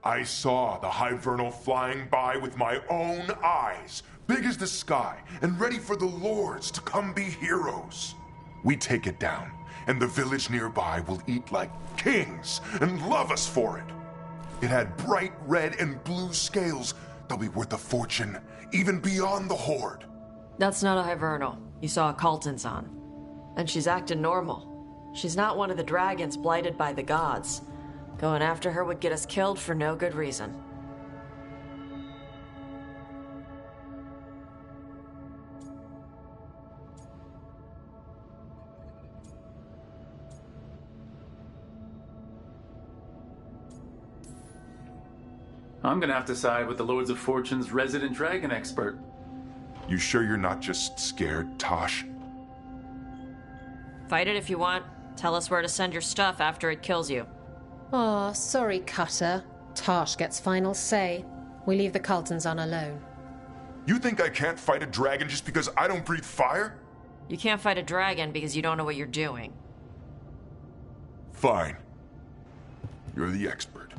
I saw the Hivernal flying by with my own eyes, big as the sky, and ready for the lords to come be heroes. We take it down, and the village nearby will eat like kings and love us for it. It had bright red and blue scales. They'll be worth a fortune, even beyond the Horde. That's not a Hivernal. You saw a Calton's on. And she's acting normal. She's not one of the dragons blighted by the gods. Going after her would get us killed for no good reason. I'm gonna have to side with the Lords of Fortune's resident dragon expert. You sure you're not just scared, Tosh? Fight it if you want. Tell us where to send your stuff after it kills you. Aw, sorry, Cutter. Tosh gets final say. We leave the Caltons on alone. You think I can't fight a dragon just because I don't breathe fire? You can't fight a dragon because you don't know what you're doing. Fine. You're the expert.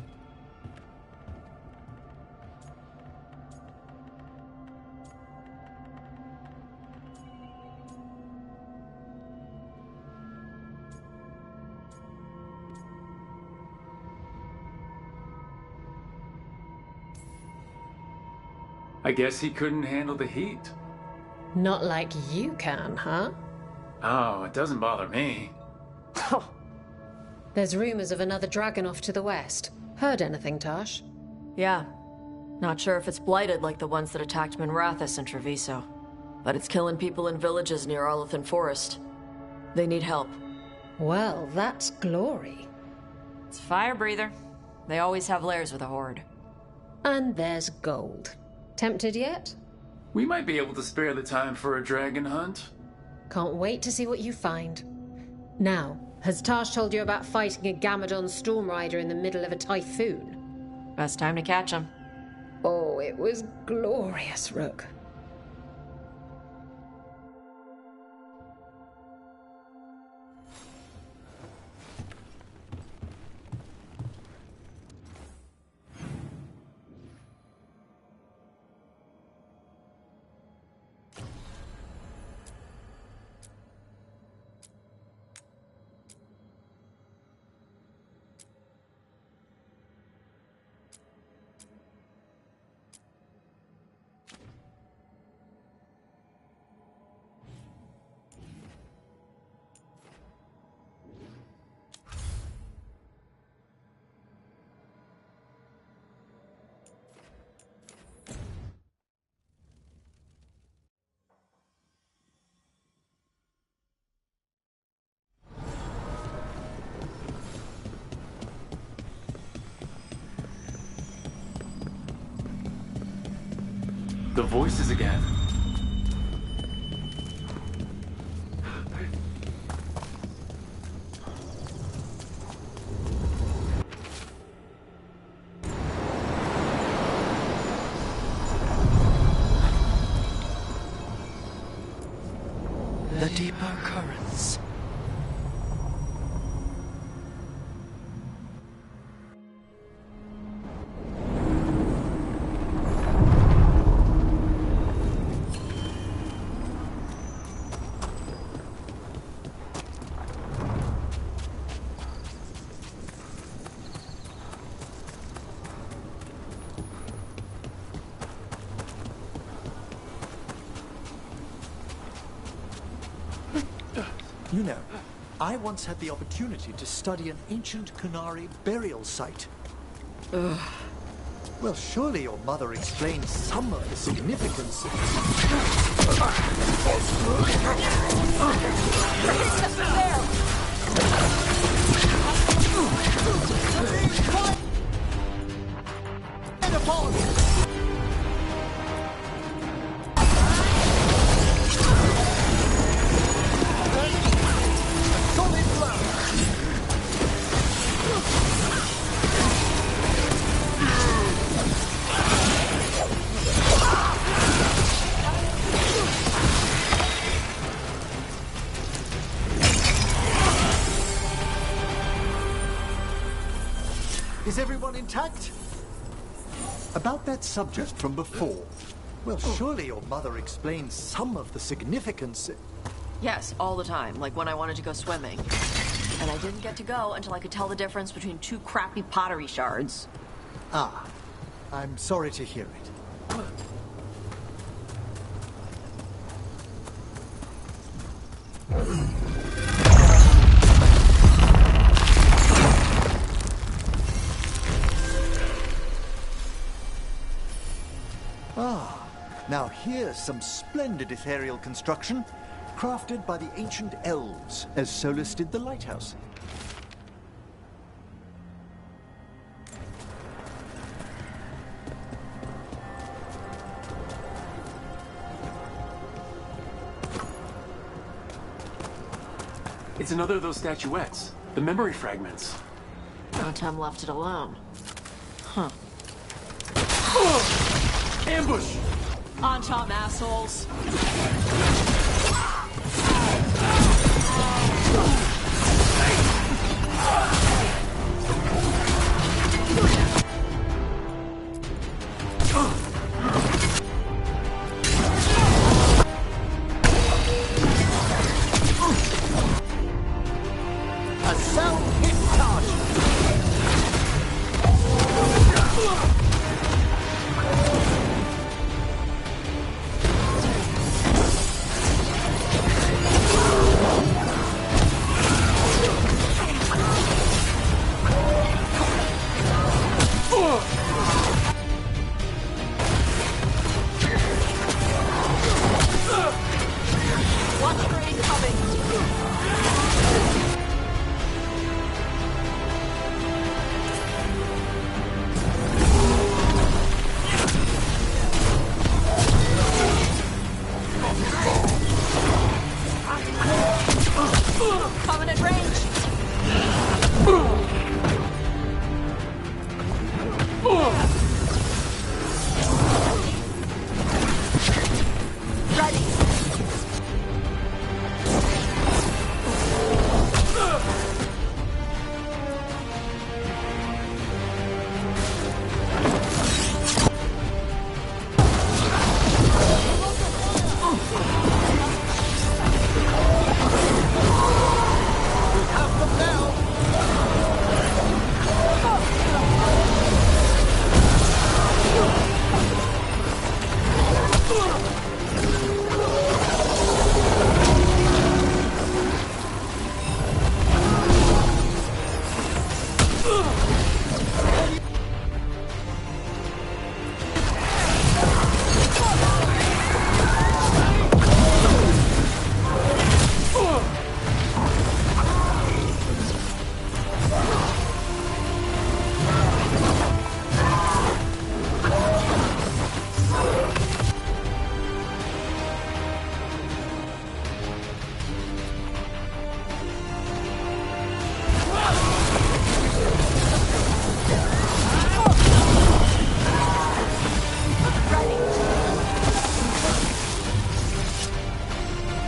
I guess he couldn't handle the heat. Not like you can, huh? Oh, it doesn't bother me. There's rumors of another dragon off to the west. Heard anything, Tosh? Yeah. Not sure if it's blighted like the ones that attacked Minrathous and Treviso. But it's killing people in villages near Arlethan Forest. They need help. Well, that's glory. It's a fire breather. They always have lairs with a horde. And there's gold. Tempted yet? We might be able to spare the time for a dragon hunt. Can't wait to see what you find. Now, has Tosh told you about fighting a Gamadon storm rider in the middle of a typhoon? Best time to catch him. Oh, it was glorious, Rook. The voices again. The deeper currents. You know, I once had the opportunity to study an ancient Kunari burial site. Ugh. Well, surely your mother explained some of the significance of Is everyone intact? About that subject from before. Well, surely your mother explained some of the significance. Yes, all the time, like when I wanted to go swimming. And I didn't get to go until I could tell the difference between two crappy pottery shards. Ah, I'm sorry to hear it. Ah, now here's some splendid ethereal construction, crafted by the ancient elves, as Solus did the lighthouse. It's another of those statuettes. The memory fragments. Antom left it alone. Huh. Ambush! Antom, assholes! Covenant range! Ready!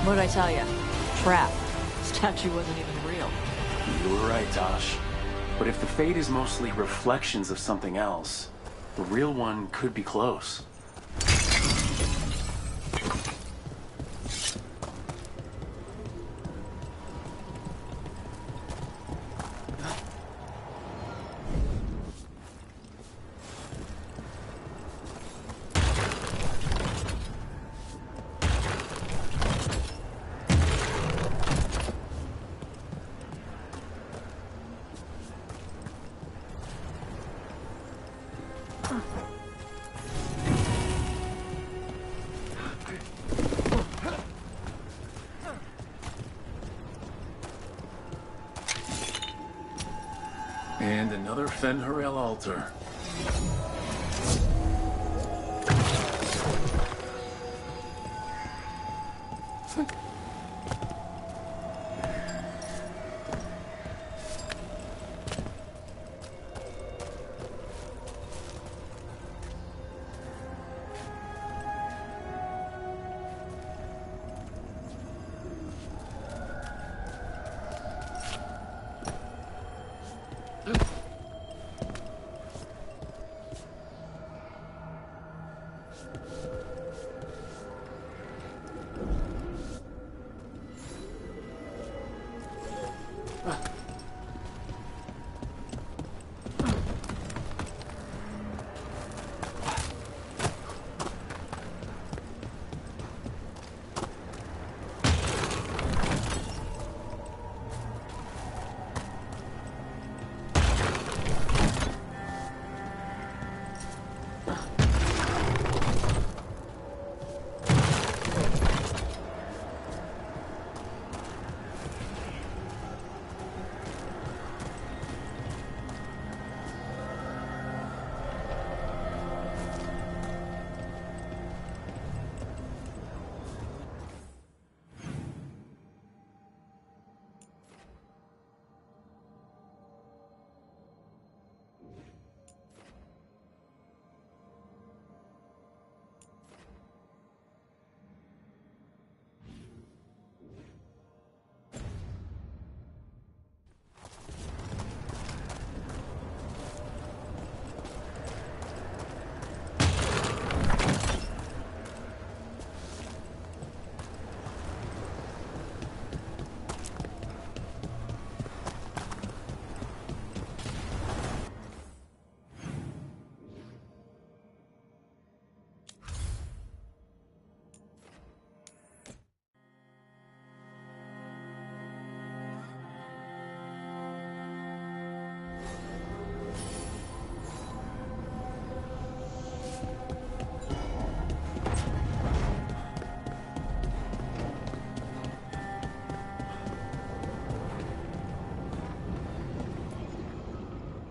What'd I tell you? Trap. Statue wasn't even real. You were right, Tosh. But if the fate is mostly reflections of something else, the real one could be close. And another Fen'Harel altar.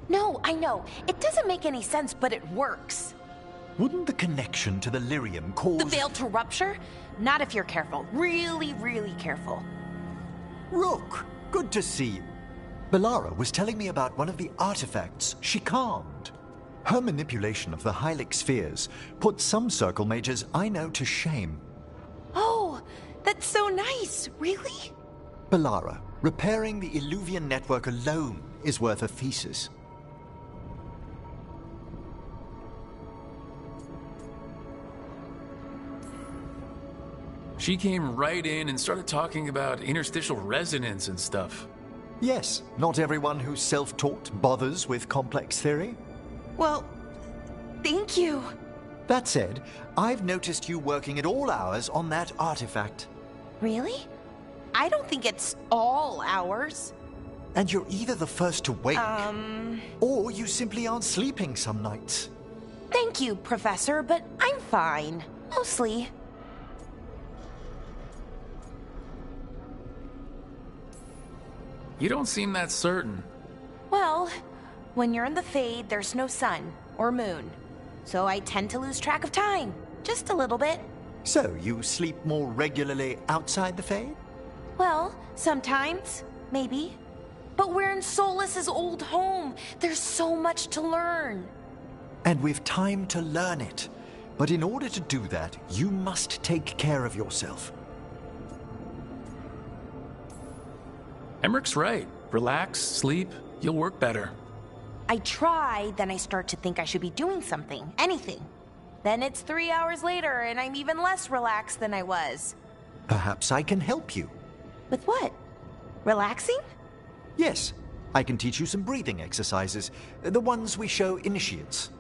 No, I know. It doesn't make any sense, but it works. Wouldn't the connection to the lyrium cause... The veil to rupture? Not if you're careful. Really, really careful. Rook, good to see you. Belara was telling me about one of the artifacts she calmed. Her manipulation of the Hylic spheres put some circle mages I know to shame. Oh, that's so nice. Really? Belara, repairing the Illuvian network alone is worth a thesis. She came right in and started talking about interstitial resonance and stuff. Yes, not everyone who's self-taught bothers with complex theory. Well, thank you. That said, I've noticed you working at all hours on that artifact. Really? I don't think it's all hours. And you're either the first to wake, or you simply aren't sleeping some nights. Thank you, Professor, but I'm fine. Mostly. You don't seem that certain. Well, when you're in the Fade, there's no sun or moon. So I tend to lose track of time. Just a little bit. So, you sleep more regularly outside the Fade? Well, sometimes. Maybe. But we're in Solus's old home. There's so much to learn. And we've time to learn it. But in order to do that, you must take care of yourself. Emmerich's right. Relax, sleep, you'll work better. I try, then I start to think I should be doing something. Anything. Then it's 3 hours later, and I'm even less relaxed than I was. Perhaps I can help you. With what? Relaxing? Yes, I can teach you some breathing exercises, the ones we show initiates.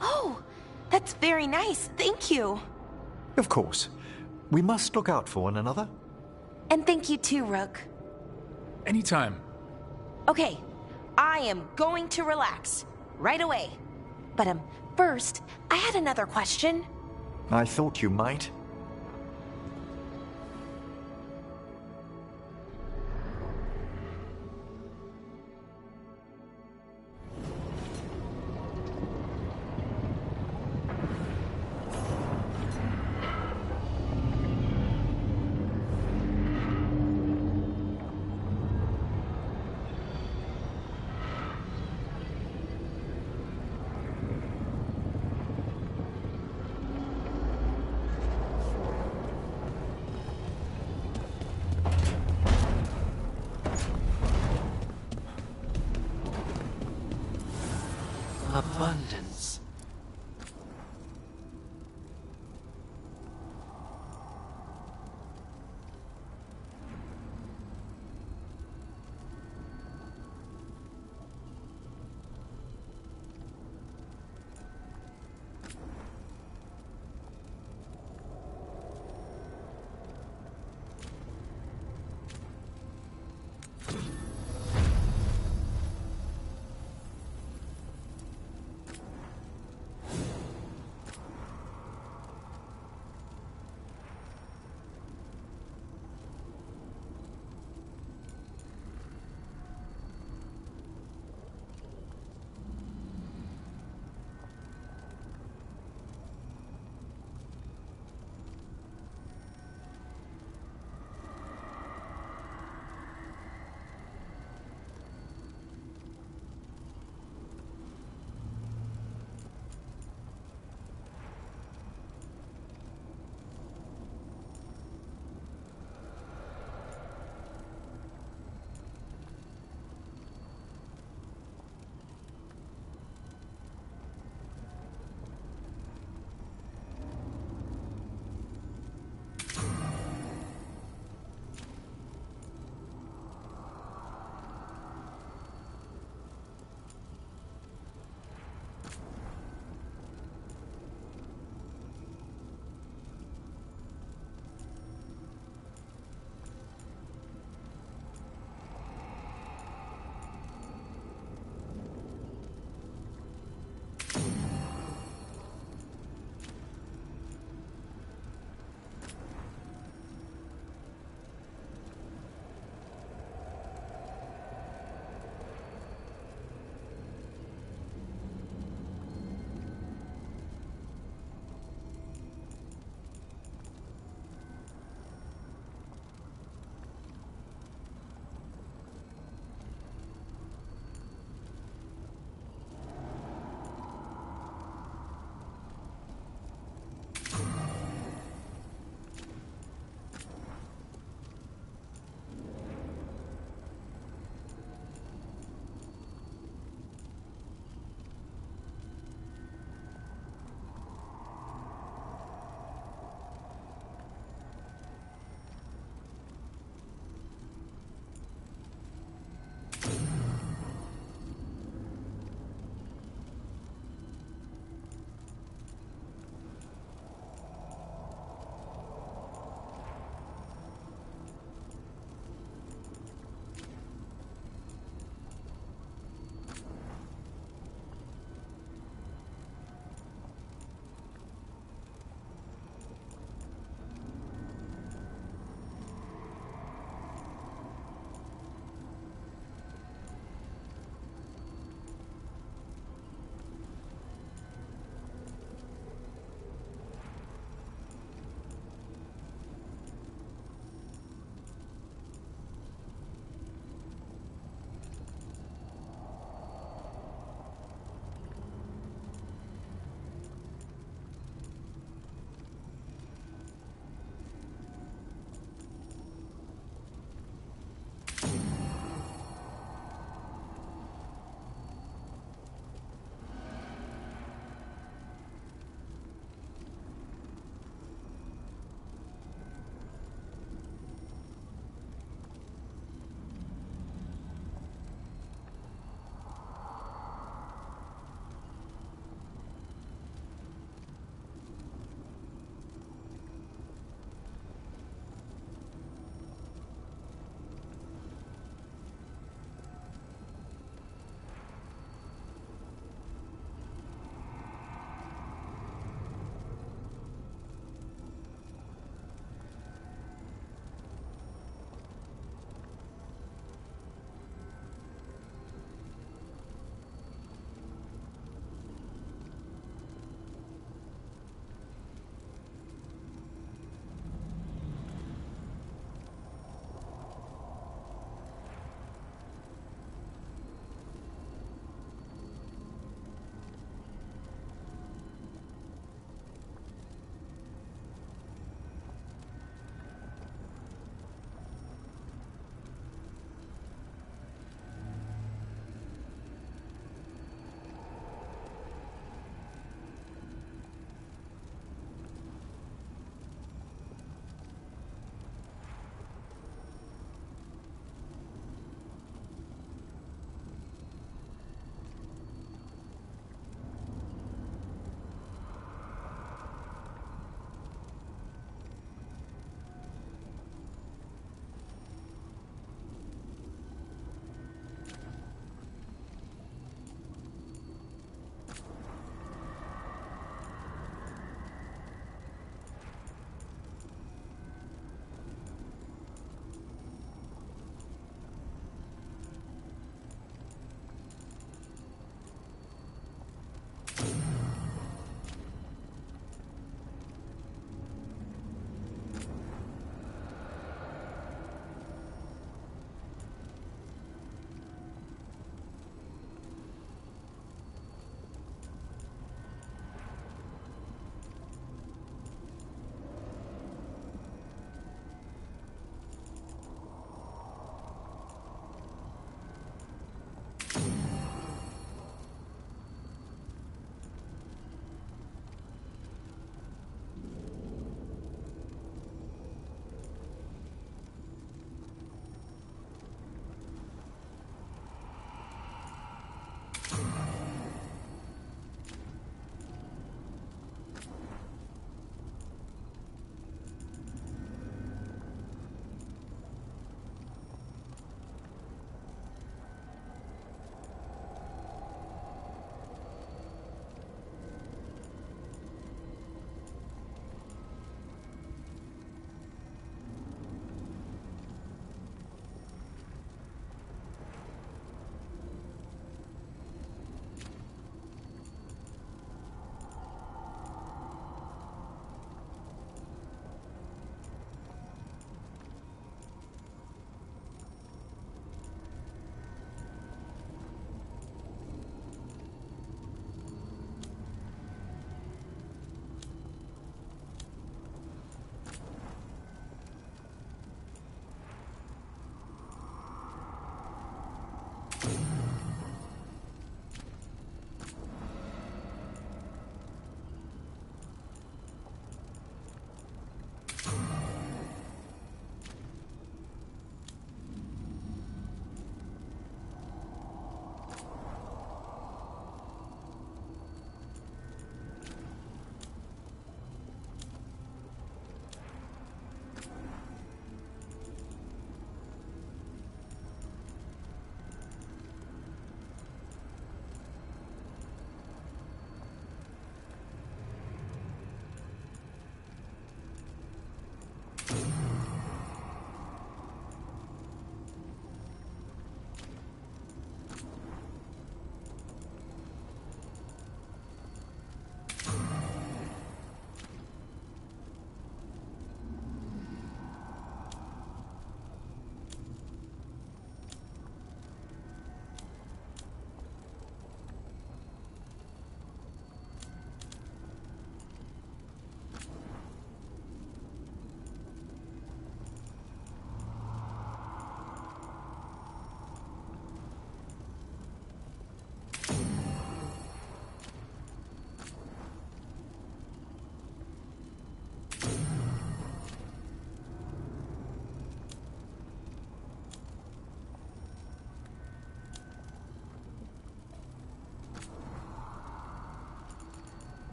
Oh, that's very nice. Thank you. Of course. We must look out for one another. And thank you too, Rook. Anytime. Okay, I am going to relax. Right away. But, first, I had another question. I thought you might.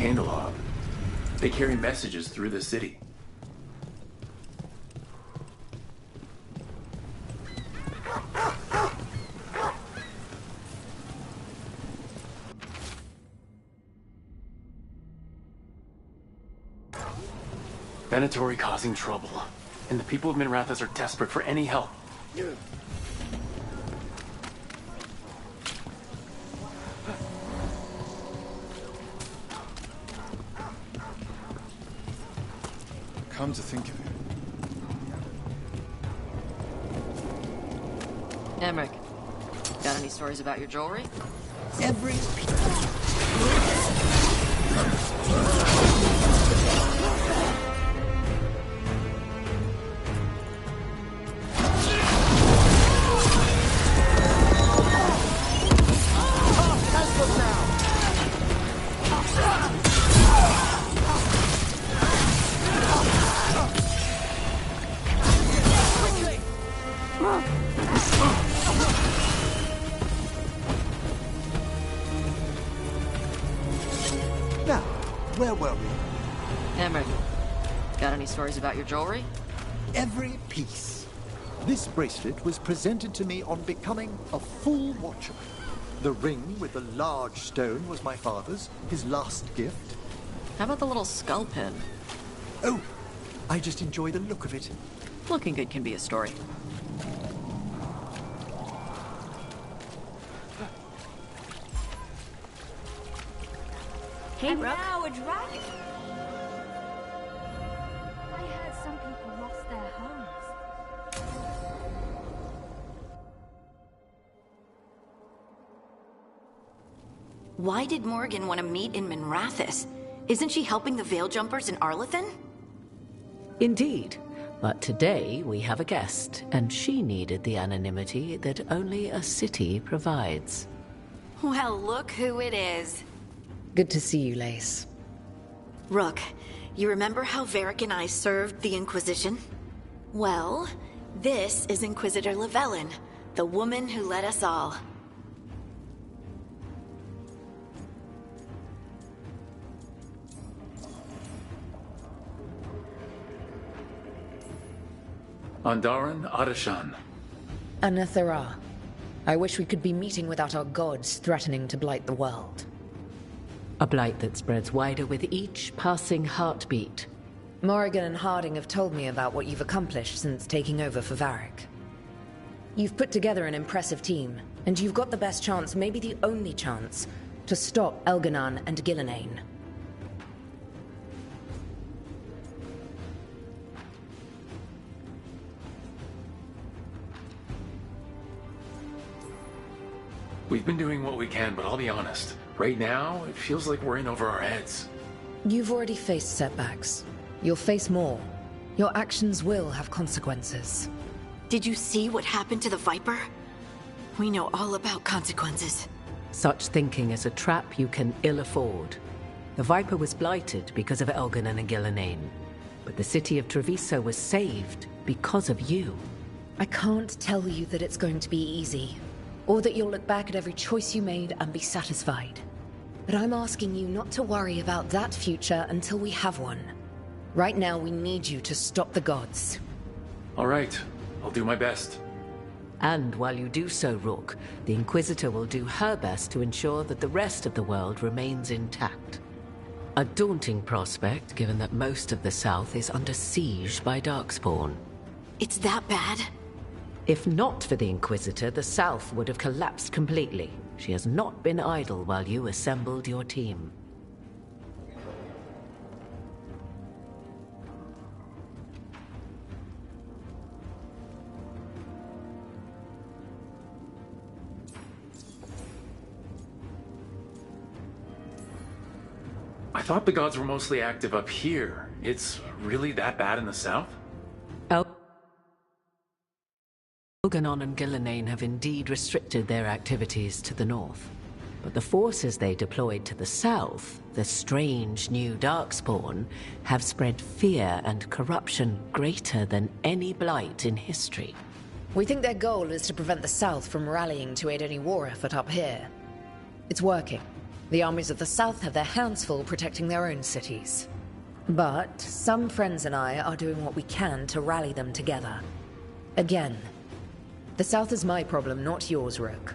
Candelab. They carry messages through the city. Venatori causing trouble, and the people of Minrathous are desperate for any help. Come to think of it. Emmerich, got any stories about your jewelry? Every Now, where were we? Emmerich, got any stories about your jewelry? every piece. This bracelet was presented to me on becoming a full watcher. The ring with the large stone was my father's, his last gift. How about the little skull pin? Oh, I just enjoy the look of it. Looking good can be a story. Hey, and Rook. Now a dragon. I heard some people lost their homes. Why did Morgan want to meet in Minrathous? Isn't she helping the Veil Jumpers in Arlathan? Indeed. But today we have a guest, and she needed the anonymity that only a city provides. Well, look who it is. Good to see you, Lace. Rook, you remember how Varric and I served the Inquisition? Well, this is Inquisitor Llewellyn, the woman who led us all. Andaran Adashan. Anathara. I wish we could be meeting without our gods threatening to blight the world. A blight that spreads wider with each passing heartbeat. Morrigan and Harding have told me about what you've accomplished since taking over for Varric. You've put together an impressive team, and you've got the best chance, maybe the only chance, to stop Elganon and Gillenane. We've been doing what we can, but I'll be honest. Right now, it feels like we're in over our heads. You've already faced setbacks. You'll face more. Your actions will have consequences. Did you see what happened to the Viper? We know all about consequences. Such thinking is a trap you can ill afford. The Viper was blighted because of Elganon and Gillenane, but the city of Treviso was saved because of you. I can't tell you that it's going to be easy, or that you'll look back at every choice you made and be satisfied. But I'm asking you not to worry about that future until we have one. Right now, we need you to stop the gods. All right, I'll do my best. And while you do so, Rook, the Inquisitor will do her best to ensure that the rest of the world remains intact. A daunting prospect, given that most of the South is under siege by Darkspawn. It's that bad? If not for the Inquisitor, the South would have collapsed completely. She has not been idle while you assembled your team. I thought the gods were mostly active up here. It's really that bad in the south? Elganon and Gillenane have indeed restricted their activities to the north. But the forces they deployed to the south, the strange new Darkspawn, have spread fear and corruption greater than any blight in history. We think their goal is to prevent the South from rallying to aid any war effort up here. It's working. The armies of the South have their hands full protecting their own cities. But some friends and I are doing what we can to rally them together. Again, the South is my problem, not yours, Rook.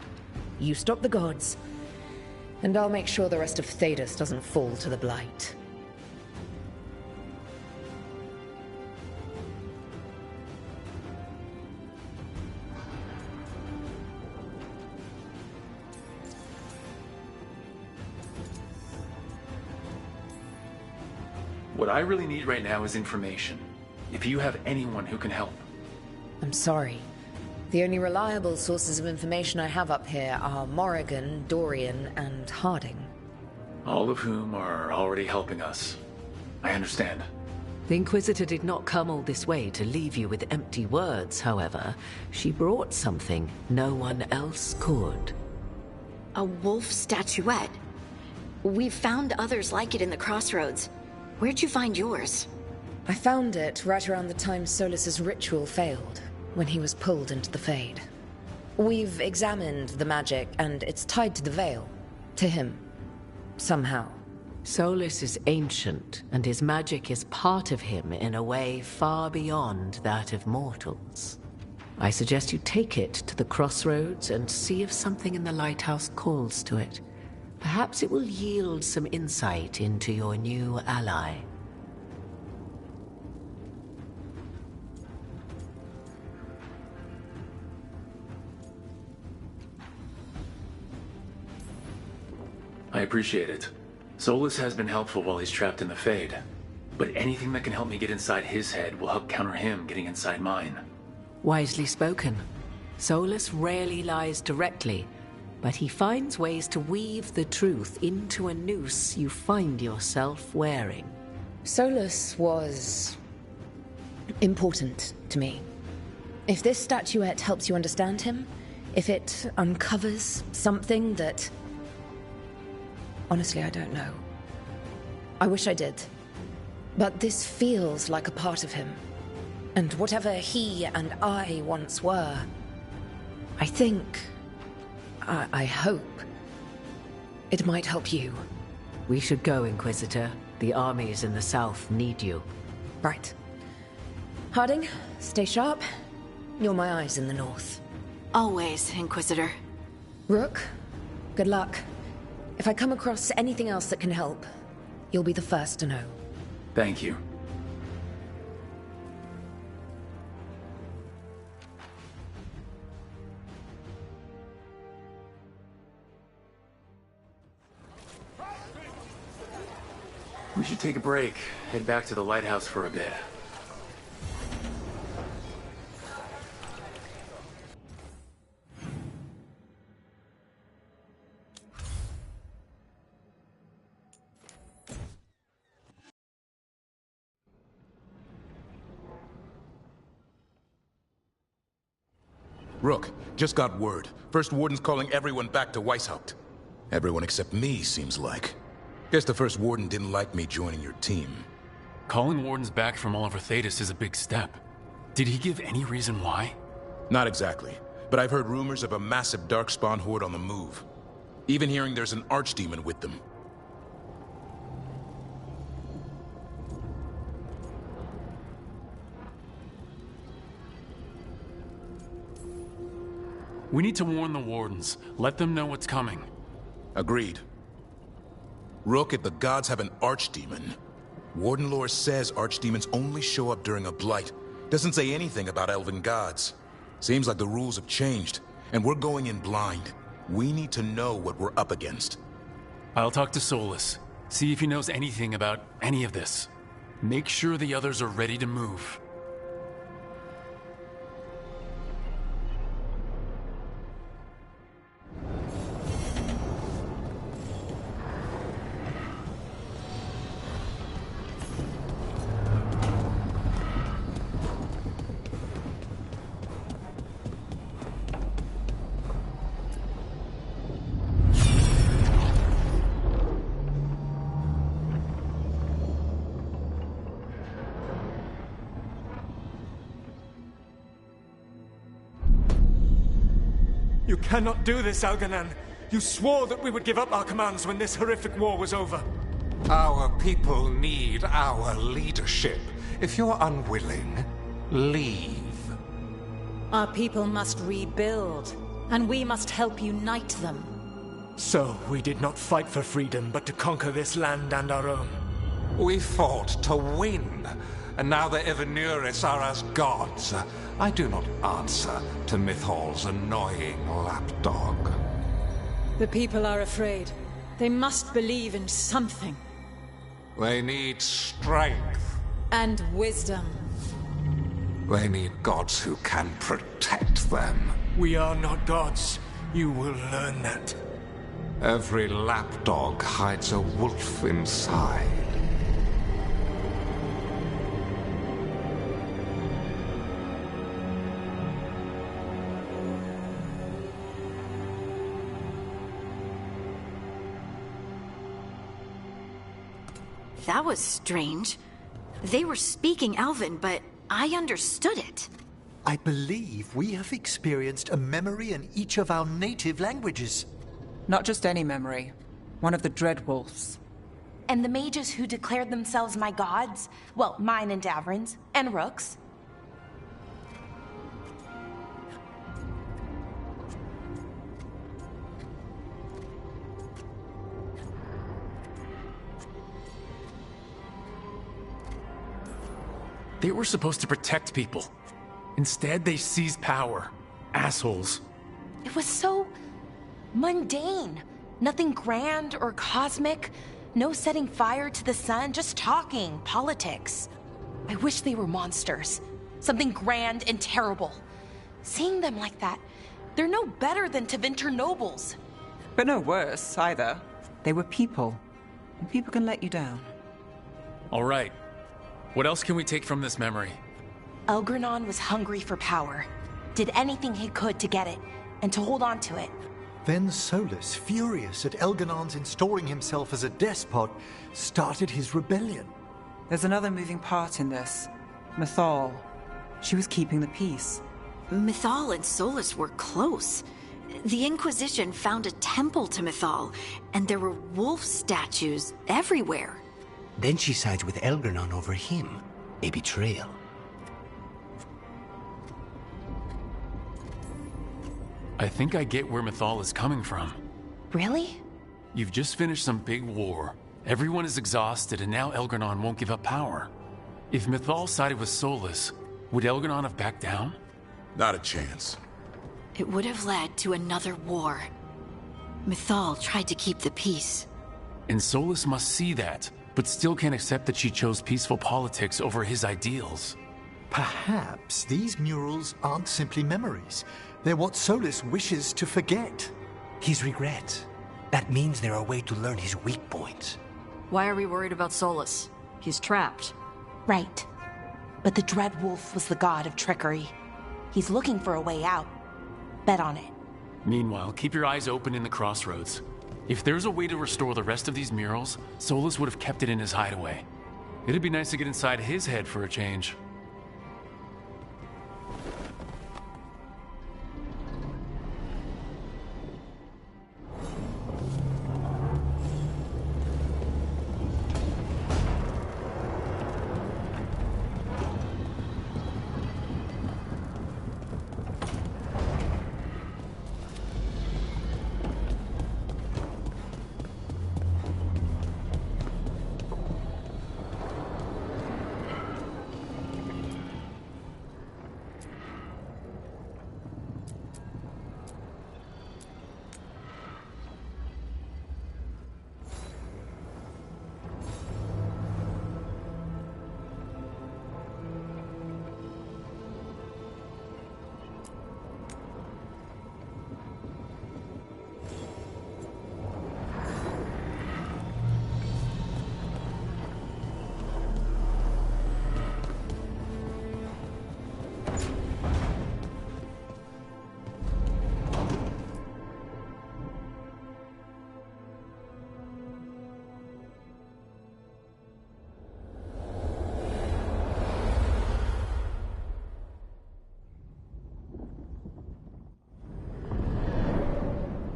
You stop the gods, and I'll make sure the rest of Thedas doesn't fall to the Blight. What I really need right now is information. If you have anyone who can help. I'm sorry. The only reliable sources of information I have up here are Morrigan, Dorian, and Harding. All of whom are already helping us. I understand. The Inquisitor did not come all this way to leave you with empty words, however. She brought something no one else could. A wolf statuette? We've found others like it in the crossroads. Where'd you find yours? I found it right around the time Solus's ritual failed, when he was pulled into the Fade. We've examined the magic, and it's tied to the veil. To him. Somehow. Solus is ancient, and his magic is part of him in a way far beyond that of mortals. I suggest you take it to the crossroads and see if something in the lighthouse calls to it. Perhaps it will yield some insight into your new ally. I appreciate it. Solus has been helpful while he's trapped in the Fade. But anything that can help me get inside his head will help counter him getting inside mine. Wisely spoken. Solus rarely lies directly, but he finds ways to weave the truth into a noose you find yourself wearing. Solus was important to me. If this statuette helps you understand him, if it uncovers something that... Honestly, I don't know. I wish I did. But this feels like a part of him. And whatever he and I once were, I think... I hope it might help you. We should go, Inquisitor. The armies in the south need you. Right. Harding, stay sharp. You're my eyes in the north. Always, Inquisitor. Rook, good luck. If I come across anything else that can help, you'll be the first to know. Thank you. We should take a break, head back to the lighthouse for a bit. Rook, just got word. First Warden's calling everyone back to Weishaupt. Everyone except me, seems like. Guess the First Warden didn't like me joining your team. Calling Wardens back from all over Thedas is a big step. Did he give any reason why? Not exactly, but I've heard rumors of a massive Darkspawn horde on the move. Even hearing there's an archdemon with them. We need to warn the Wardens. Let them know what's coming. Agreed. Rook, if the gods have an archdemon, Warden lore says archdemons only show up during a blight. Doesn't say anything about elven gods. Seems like the rules have changed, and we're going in blind. We need to know what we're up against. I'll talk to Solus. See if he knows anything about any of this. Make sure the others are ready to move. You cannot do this, Alganan! You swore that we would give up our commands when this horrific war was over. Our people need our leadership. If you're unwilling, leave. Our people must rebuild, and we must help unite them. So, we did not fight for freedom, but to conquer this land and our own. We fought to win, and now the Evanuris are as gods. I do not answer to Mythal's annoying lapdog. The people are afraid. They must believe in something. They need strength. And wisdom. They need gods who can protect them. We are not gods. You will learn that. Every lapdog hides a wolf inside. That was strange. They were speaking Elven, but I understood it. I believe we have experienced a memory in each of our native languages. Not just any memory. One of the Dreadwolves. And the mages who declared themselves my gods? Well, mine and Davrin's, and Rook's. They were supposed to protect people. Instead, they seized power. Assholes. It was so mundane. Nothing grand or cosmic. No setting fire to the sun, just talking, politics. I wish they were monsters. Something grand and terrible. Seeing them like that, they're no better than Tevinter nobles. But no worse, either. They were people. And people can let you down. All right. What else can we take from this memory? Elgranon was hungry for power. Did anything he could to get it, and to hold on to it. Then Solus, furious at Elganon's installing himself as a despot, started his rebellion. There's another moving part in this. Mythal. She was keeping the peace. Mythal and Solus were close. The Inquisition found a temple to Mythal, and there were wolf statues everywhere. Then she sides with Elgranon over him. A betrayal. I think I get where Mythal is coming from. Really? You've just finished some big war. Everyone is exhausted, and now Elgranon won't give up power. If Mythal sided with Solus, would Elgranon have backed down? Not a chance. It would have led to another war. Mythal tried to keep the peace. And Solus must see that, but still can't accept that she chose peaceful politics over his ideals. Perhaps these murals aren't simply memories. They're what Solus wishes to forget. His regrets. That means they're a way to learn his weak points. Why are we worried about Solus? He's trapped. Right. But the Dreadwolf was the god of trickery. He's looking for a way out. Bet on it. Meanwhile, keep your eyes open in the crossroads. If there's a way to restore the rest of these murals, Solus would have kept it in his hideaway. It'd be nice to get inside his head for a change.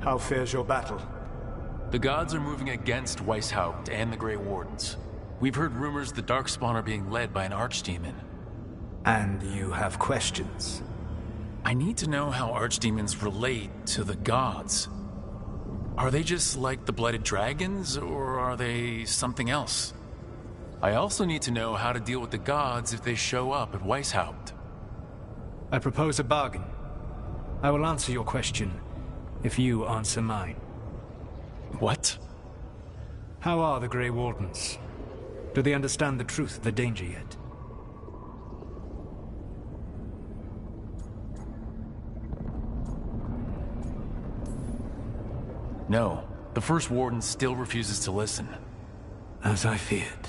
How fares your battle? The gods are moving against Weishaupt and the Grey Wardens. We've heard rumors the Darkspawn are being led by an archdemon. And you have questions? I need to know how archdemons relate to the gods. Are they just like the Blighted Dragons, or are they something else? I also need to know how to deal with the gods if they show up at Weishaupt. I propose a bargain. I will answer your question if you answer mine. What? How are the Grey Wardens? Do they understand the truth of the danger yet? No. The First Warden still refuses to listen. As I feared.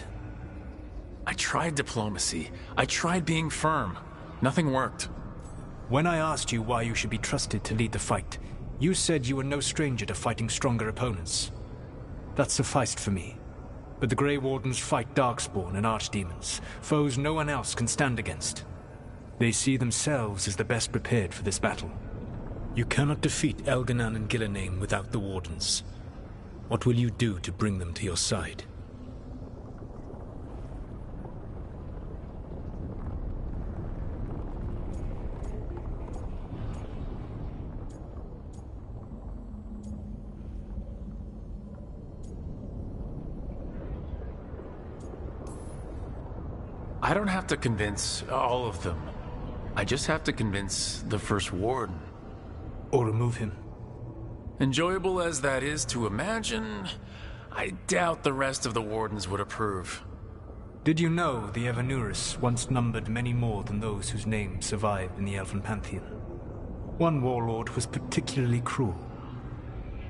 I tried diplomacy. I tried being firm. Nothing worked. When I asked you why you should be trusted to lead the fight, you said you were no stranger to fighting stronger opponents. That sufficed for me. But the Grey Wardens fight Darkspawn and Archdemons, foes no one else can stand against. They see themselves as the best prepared for this battle. You cannot defeat Elganan and Gillenane without the Wardens. What will you do to bring them to your side? I don't have to convince all of them. I just have to convince the First Warden. Or remove him. Enjoyable as that is to imagine, I doubt the rest of the Wardens would approve. Did you know the Evanuris once numbered many more than those whose names survive in the Elven Pantheon? One warlord was particularly cruel.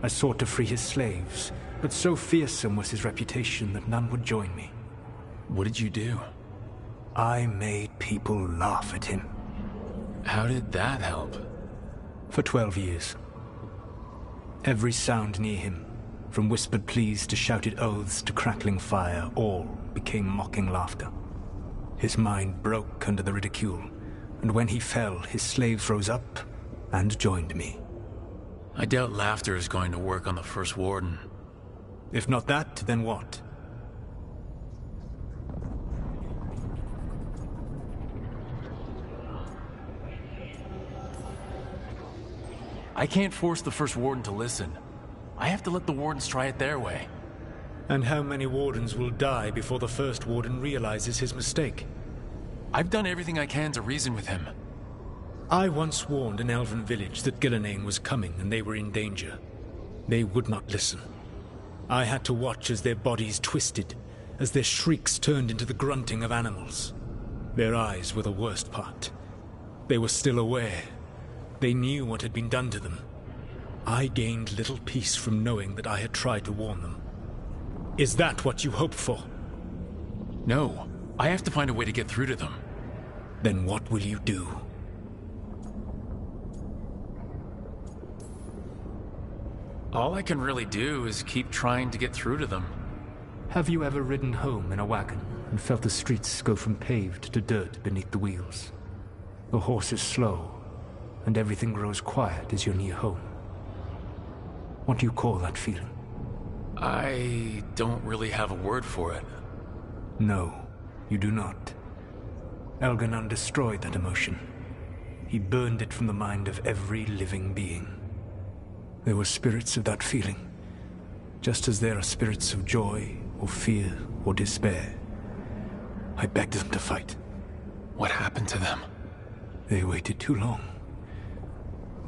I sought to free his slaves, but so fearsome was his reputation that none would join me. What did you do? I made people laugh at him. How did that help? For 12 years. Every sound near him, from whispered pleas to shouted oaths to crackling fire, all became mocking laughter. His mind broke under the ridicule, and when he fell, his slaves rose up and joined me. I doubt laughter is going to work on the First Warden. If not that, then what? I can't force the First Warden to listen. I have to let the Wardens try it their way. And how many Wardens will die before the First Warden realizes his mistake? I've done everything I can to reason with him. I once warned an elven village that Gillenane was coming and they were in danger. They would not listen. I had to watch as their bodies twisted, as their shrieks turned into the grunting of animals. Their eyes were the worst part. They were still aware. They knew what had been done to them. I gained little peace from knowing that I had tried to warn them. Is that what you hope for? No. I have to find a way to get through to them. Then what will you do? All I can really do is keep trying to get through to them. Have you ever ridden home in a wagon and felt the streets go from paved to dirt beneath the wheels? The horse is slow, and everything grows quiet as you're near home. What do you call that feeling? I don't really have a word for it. No, you do not. Elganan destroyed that emotion. He burned it from the mind of every living being. There were spirits of that feeling, just as there are spirits of joy, or fear, or despair. I begged them to fight. What happened to them? They waited too long.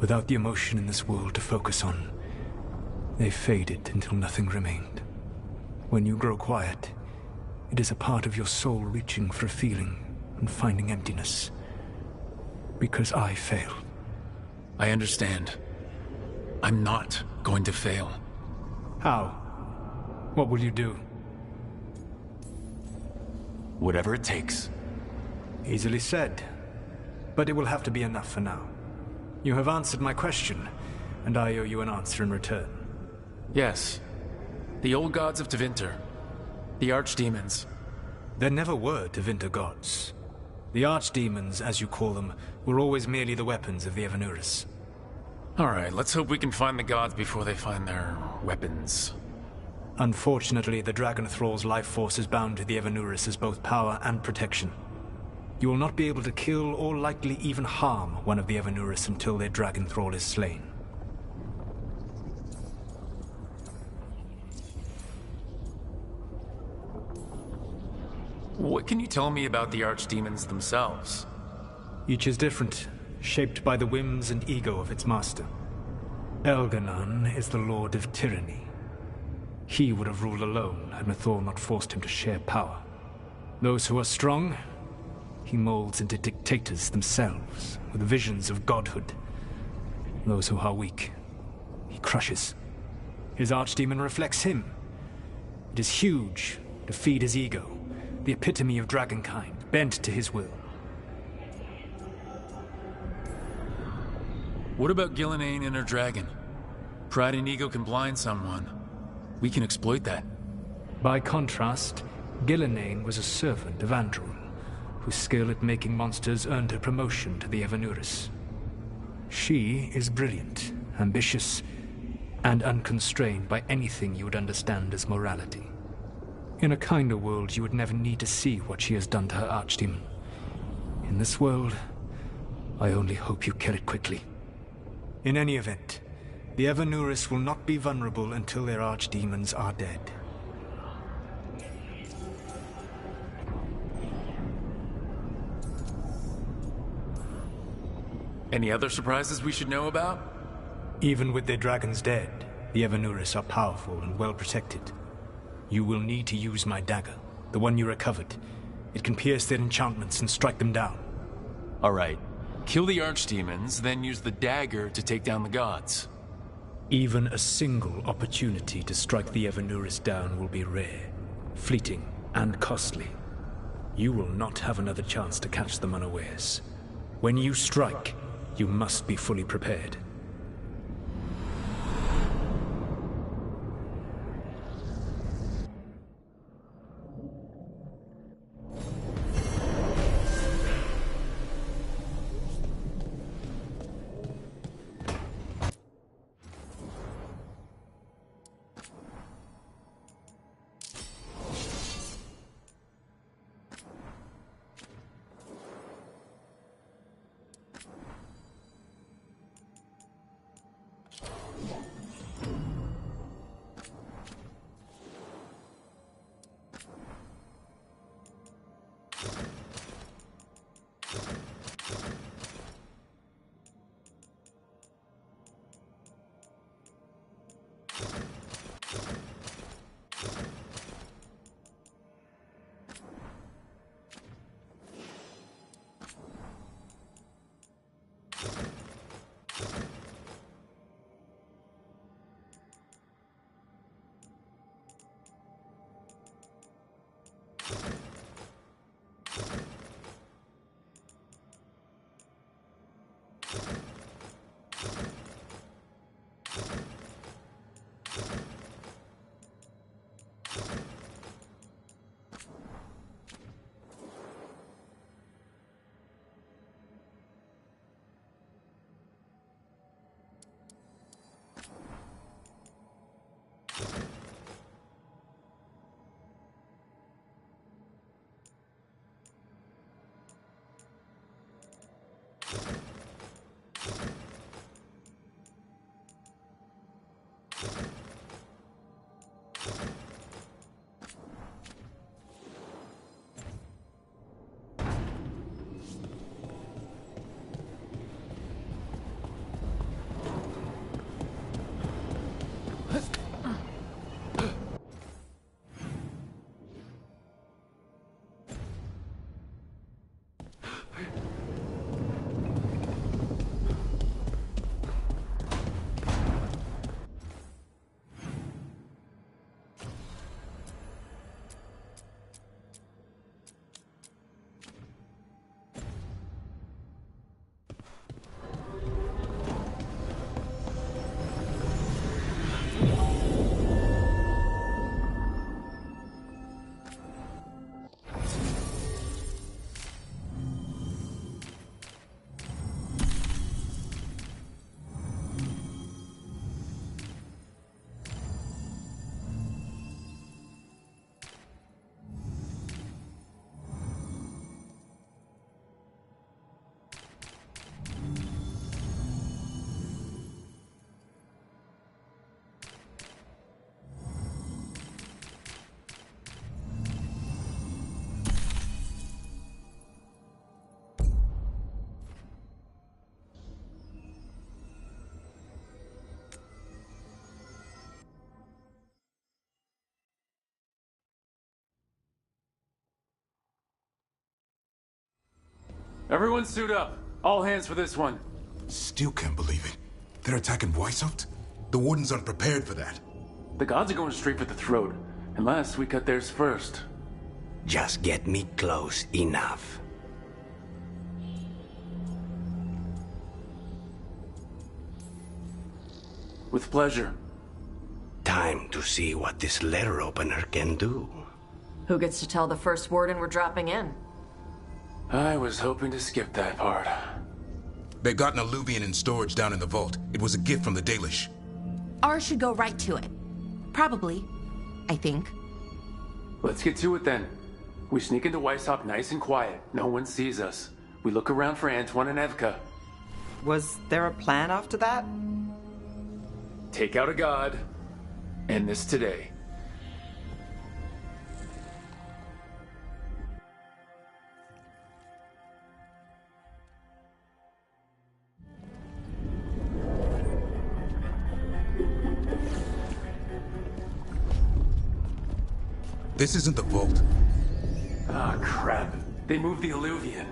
Without the emotion in this world to focus on, they faded until nothing remained. When you grow quiet, it is a part of your soul reaching for a feeling and finding emptiness. Because I failed. I understand. I'm not going to fail. How? What will you do? Whatever it takes. Easily said. But it will have to be enough for now. You have answered my question, and I owe you an answer in return. Yes. The old gods of Tevinter. The archdemons. There never were Tevinter gods. The archdemons, as you call them, were always merely the weapons of the Evanuris. Alright, let's hope we can find the gods before they find their weapons. Unfortunately, the Dragon Thrall's life force is bound to the Evanurus as both power and protection. You will not be able to kill or likely even harm one of the Evanurus until their Dragon Thrall is slain. What can you tell me about the archdemons themselves? Each is different, shaped by the whims and ego of its master. Elganon is the Lord of Tyranny. He would have ruled alone had Mythor not forced him to share power. Those who are strong, he molds into dictators themselves, with visions of godhood. Those who are weak, he crushes. His archdemon reflects him. It is huge, to feed his ego, the epitome of dragonkind, bent to his will. What about Gillenane and her dragon? Pride and ego can blind someone. We can exploit that. By contrast, Gillenane was a servant of Andrul, whose skill at making monsters earned her promotion to the Evanurus. She is brilliant, ambitious, and unconstrained by anything you would understand as morality. In a kinder world, you would never need to see what she has done to her archdemon. In this world, I only hope you kill it quickly. In any event, the Evanurus will not be vulnerable until their archdemons are dead. Any other surprises we should know about? Even with their dragons dead, the Evanurus are powerful and well protected. You will need to use my dagger, the one you recovered. It can pierce their enchantments and strike them down. Alright. Kill the archdemons, then use the dagger to take down the gods. Even a single opportunity to strike the Evanurus down will be rare, fleeting, and costly. You will not have another chance to catch them unawares. When you strike, you must be fully prepared. Everyone suit up. All hands for this one. Still can't believe it. They're attacking Weishaupt? The Wardens aren't prepared for that. The gods are going straight for the throat, unless we cut theirs first. Just get me close enough. With pleasure. Time to see what this letter opener can do. Who gets to tell the first warden we're dropping in? I was hoping to skip that part. They've got an alluvian in storage down in the vault. It was a gift from the Dalish. Ours should go right to it. Probably. I think. Let's get to it then. We sneak into Weishaupt nice and quiet. No one sees us. We look around for Antoine and Evka. Was there a plan after that? Take out a god. End this today. This isn't the vault. Ah, crap. They moved the alluvian.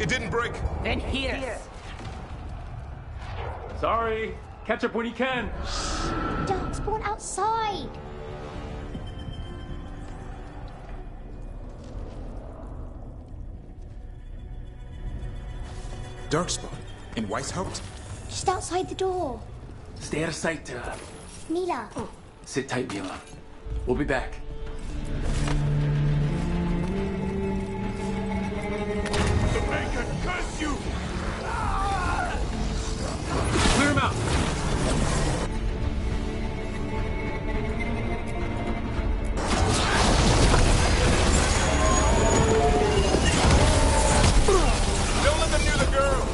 It didn't break. Then here. Sorry. Catch up when you can. Darkspawn outside. Darkspawn? In Weishaupt? Just outside the door. Stay out of sight, Mila. Sit tight, Mila. We'll be back. The man can curse you! Clear him out! Don't let them near the girl!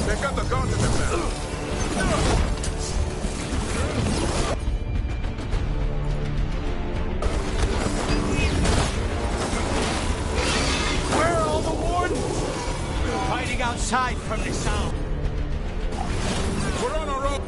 They've got the guards in them now. Where are all the wardens? Hiding outside from the sound. We're on our own.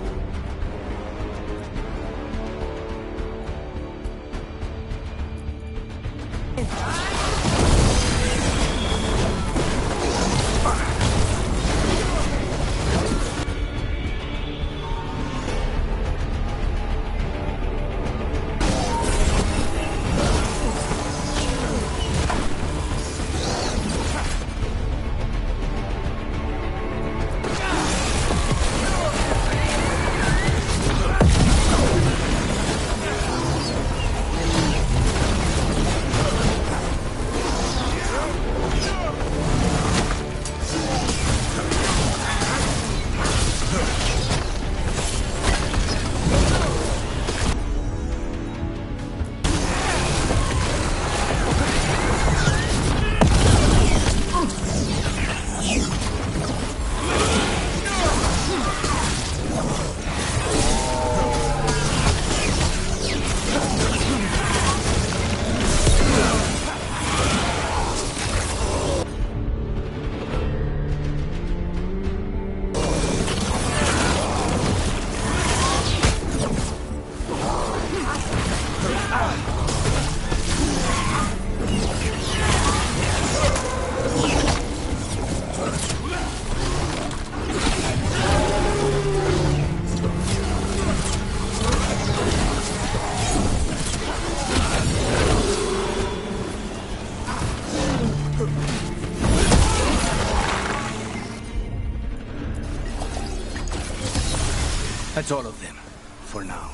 That's all of them, for now.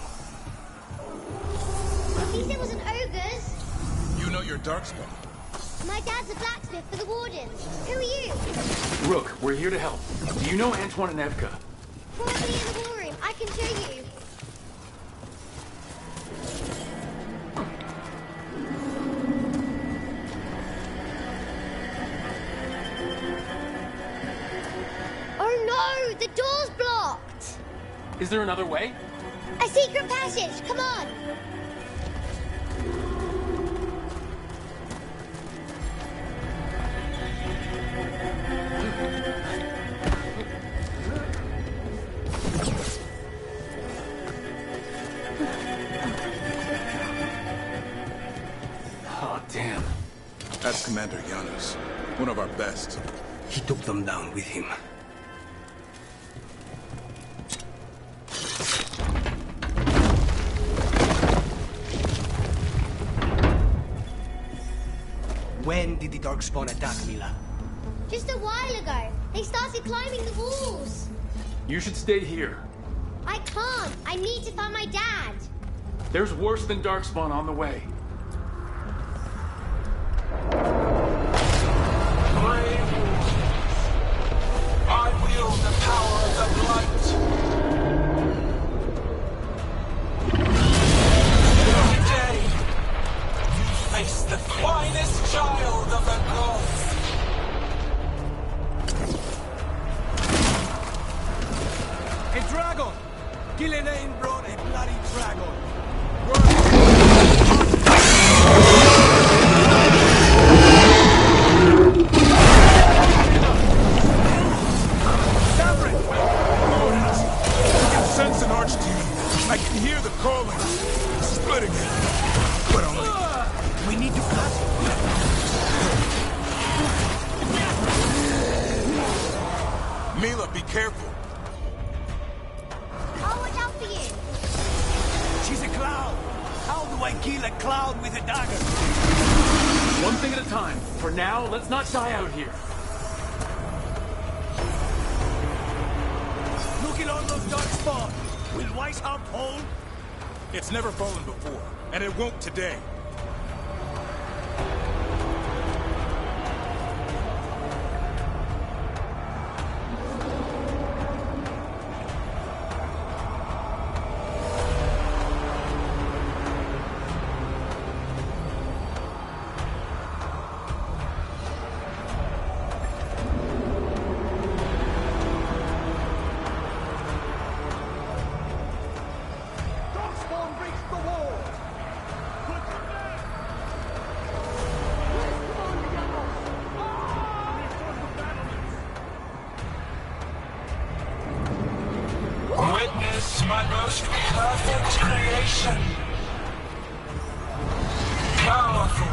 At least it wasn't ogres. You know your Darkspawn. My dad's a blacksmith for the Wardens. Who are you? Rook, we're here to help. Do you know Antoine and Evka? Probably in the ballroom. I can show you. Is there another way? A secret passage! Come on! Oh, damn. That's Commander Janus, one of our best. He took them down with him. When did the Darkspawn attack, Mila? Just a while ago. They started climbing the walls. You should stay here. I can't. I need to find my dad. There's worse than Darkspawn on the way. I wield the power of the blight. Today, you face the finest child of the gods. A dragon! Gillenane brought a bloody dragon. Sense an archdemon. I can hear the calling. Splitting it. But only. We need to cut. Mila, be careful. I'll watch out for you. She's a cloud. How do I kill a cloud with a dagger? One thing at a time. For now, let's not die out here. Look at all those Darkspawn. Will Weishaupt hold? It's never fallen before, and it won't today. Witness my most perfect creation. Powerful.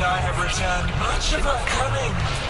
I have returned much of her cunning.